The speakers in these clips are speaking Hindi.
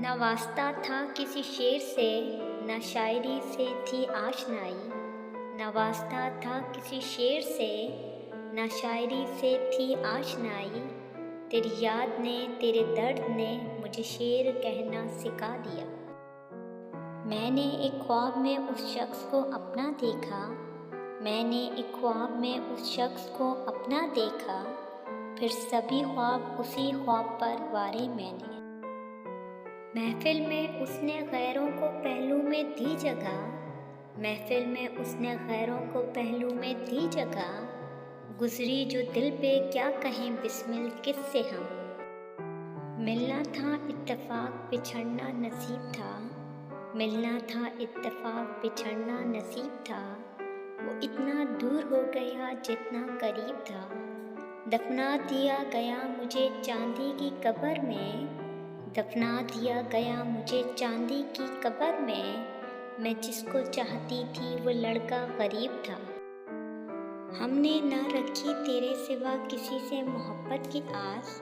न वास्ता था किसी शेर से, न शायरी से थी आशनाई। न वास्ता था किसी शेर से, न शायरी से थी आशनाई। तेरी याद ने, तेरे दर्द ने मुझे शेर कहना सिखा दिया। मैंने एक ख्वाब में उस शख्स को अपना देखा। मैंने एक ख्वाब में उस शख्स को अपना देखा। फिर सभी ख्वाब उसी ख्वाब पर वारे मैंने। महफिल में उसने गैरों को पहलू में दी जगह। महफिल में उसने गैरों को पहलू में दी जगह। गुजरी जो दिल पे क्या कहें बिस्मिल किससे हम। मिलना था इत्तेफाक बिछड़ना नसीब था। मिलना था इत्तेफाक बिछड़ना नसीब था। वो इतना दूर हो गया जितना करीब था। दफना दिया गया मुझे चांदी की कब्र में। दफना दिया गया मुझे चांदी की कब्र में। मैं जिसको चाहती थी वो लड़का गरीब था। हमने ना रखी तेरे सिवा किसी से मोहब्बत की आस।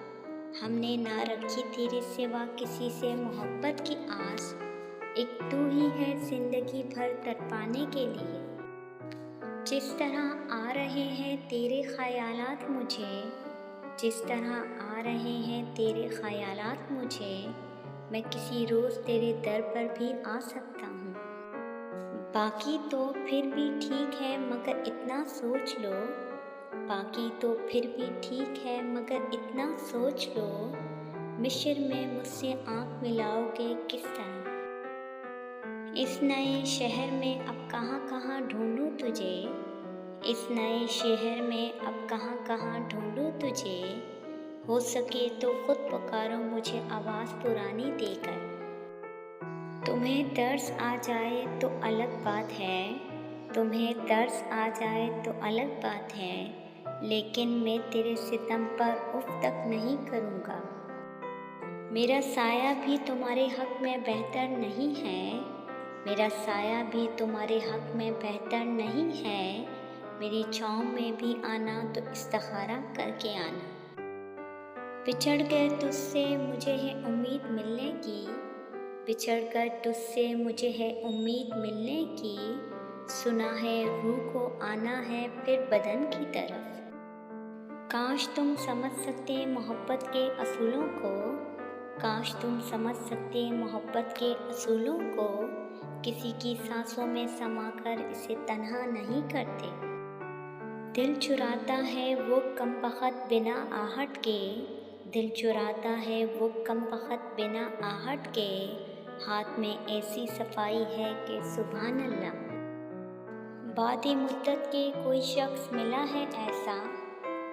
हमने ना रखी तेरे सिवा किसी से मोहब्बत की आस। एक तू ही है जिंदगी भर तड़पाने के लिए। जिस तरह आ रहे हैं तेरे ख़यालात मुझे, जिस तरह आ रहे हैं तेरे ख़यालात मुझे, मैं किसी रोज़ तेरे दर पर भी आ सकता हूँ। बाकी तो फिर भी ठीक है मगर इतना सोच लो। बाकी तो फिर भी ठीक है मगर इतना सोच लो। मिस्र में मुझसे आँख मिलाओगे किस तरह। इस नए शहर में अब कहाँ कहाँ ढूंढूं तुझे। इस नए शहर में अब कहाँ कहाँ ढूंढूं तुझे। हो सके तो खुद पुकारो मुझे आवाज़ पुरानी देकर। तुम्हें तरस आ जाए तो अलग बात है। तुम्हें तरस आ जाए तो अलग बात है। लेकिन मैं तेरे सितम पर उफ तक नहीं करूँगा। मेरा साया भी तुम्हारे हक़ में बेहतर नहीं है। मेरा साया भी तुम्हारे हक़ में बेहतर नहीं है। मेरी छाँव में भी आना तो इस्तिखारा करके आना। बिछड़ गए तुझसे मुझे है उम्मीद मिलने की। बिछड़ कर तुझसे मुझे है उम्मीद मिलने की। सुना है रूह को आना है फिर बदन की तरफ। काश तुम समझ सकते मोहब्बत के असूलों को। काश तुम समझ सकते मोहब्बत के असूलों को। किसी की सांसों में समाकर इसे तन्हा नहीं करते। दिल चुराता है वो कमबख्त बिना आहट के। दिल चुराता है वो कमबख्त बिना आहट के। हाथ में ऐसी सफाई है कि सुभान अल्लाह। बादे मुद्दत के कोई शख्स मिला है ऐसा।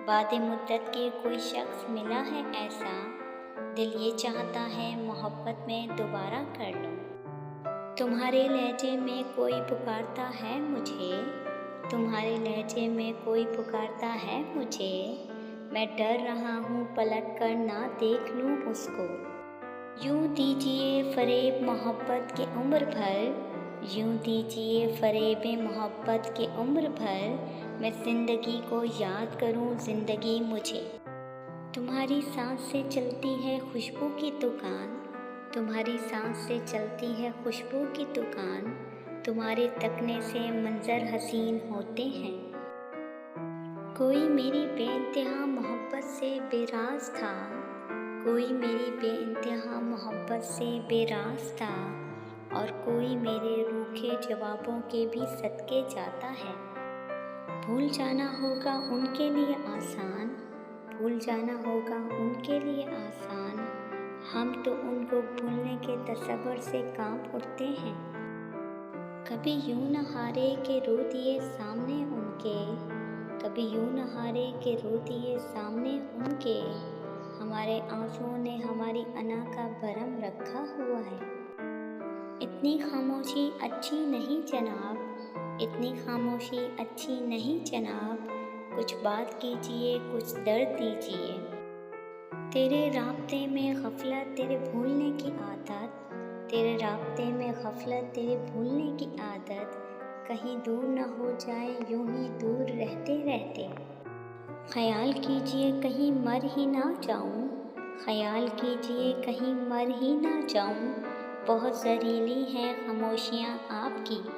बादे मुद्दत के कोई शख्स मिला है ऐसा। दिल ये चाहता है मोहब्बत में दोबारा कर लूं। तुम्हारे लहजे में कोई पुकारता है मुझे। तुम्हारे लहजे में कोई पुकारता है मुझे। मैं डर रहा हूँ पलट कर ना देख लूँ उसको। यूँ दीजिए फ़रेब मोहब्बत के उम्र भर। यूँ दीजिए फ़रेब मोहब्बत के उम्र भर। मैं ज़िंदगी को याद करूँ ज़िंदगी मुझे। तुम्हारी सांस से चलती है खुशबू की दुकान। तुम्हारी सांस से चलती है खुशबू की दुकान। तुम्हारे तकने से मंजर हसीन होते हैं। कोई मेरी बेइंतहा मोहब्बत से बेराज था। कोई मेरी बेइंतहा मोहब्बत से बेराज था। और कोई मेरे रूखे जवाबों के भी सदके जाता है। भूल जाना होगा उनके लिए आसान। भूल जाना होगा उनके लिए आसान। हम तो उनको भूलने के तसव्वुर से कांप उठते हैं। कभी यूँ न हारे के रो दिए सामने उनके। कभी यूँ न हारे के रो दिए सामने उनके। हमारे आंसुओं ने हमारी अना का भरम रखा हुआ है। इतनी खामोशी अच्छी नहीं जनाब। इतनी खामोशी अच्छी नहीं जनाब। कुछ बात कीजिए कुछ दर्द दीजिए। तेरे राब्ते में गफलत तेरे भूलने की आदत। तेरे राब्ते में गफलत तेरे भूलने की आदत। कहीं दूर न हो जाए यूं ही दूर रहते रहते। ख्याल कीजिए कहीं मर ही ना जाऊं। ख्याल कीजिए कहीं मर ही ना जाऊं, बहुत ज़हरीली हैं खामोशियाँ आपकी।